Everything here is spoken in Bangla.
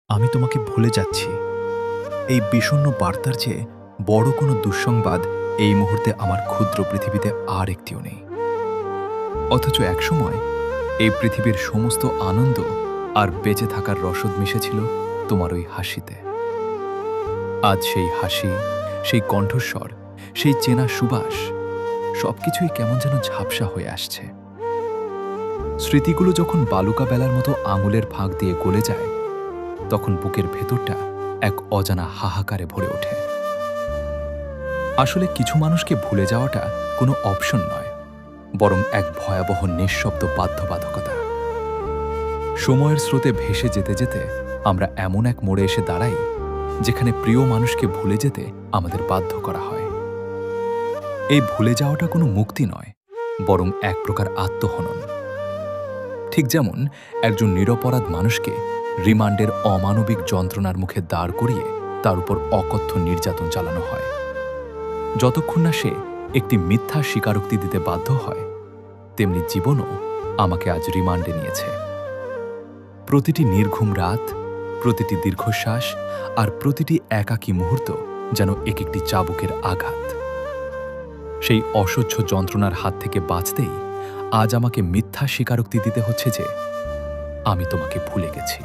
আমি তোমাকে ভুলে যাচ্ছি। এই বিষণ্ণ বার্তার চেয়ে বড় কোনো দুঃসংবাদ এই মুহূর্তে আমার ক্ষুদ্র পৃথিবীতে আর একটিও নেই। অথচ একসময় এই পৃথিবীর সমস্ত আনন্দ আর বেঁচে থাকার রসদ মিশেছিল তোমার ওই হাসিতে। আজ সেই হাসি, সেই কণ্ঠস্বর, সেই চেনা সুবাস সবকিছুই কেমন যেন ঝাপসা হয়ে আসছে। স্মৃতিগুলো যখন বালুকা বেলার মতো আঙুলের ফাঁক দিয়ে গলে যায়, তখন বুকের ভেতরটা এক অজানা হাহাকারে ভরে ওঠে। আসলে কিছু মানুষকে ভুলে যাওয়াটা কোনো অপশন নয়, বরং এক ভয়াবহ নিঃশব্দ বাধ্যবাধকতা। সময়ের স্রোতে ভেসে যেতে যেতে আমরা এমন এক মোড়ে এসে দাঁড়াই, যেখানে প্রিয় মানুষকে ভুলে যেতে আমাদের বাধ্য করা হয়। এই ভুলে যাওয়াটা কোনো মুক্তি নয়, বরং এক প্রকার আত্মহনন। ঠিক যেমন একজন নিরপরাধ মানুষকে রিমান্ডের অমানবিক যন্ত্রণার মুখে দাঁড় করিয়ে তার উপর অকথ্য নির্যাতন চালানো হয়, যতক্ষণ না সে একটি মিথ্যা স্বীকারোক্তি দিতে বাধ্য হয়, তেমনি জীবনও আমাকে আজ রিমান্ডে নিয়েছে। প্রতিটি নির্ঘুম রাত, প্রতিটি দীর্ঘশ্বাস আর প্রতিটি একাকী মুহূর্ত যেন এক একটি চাবুকের আঘাত। সেই অসহ্য যন্ত্রণার হাত থেকে বাঁচতেই আজ আমাকে মিথ্যা স্বীকারোক্তি দিতে হচ্ছে যে আমি তোমাকে ভুলে গেছি।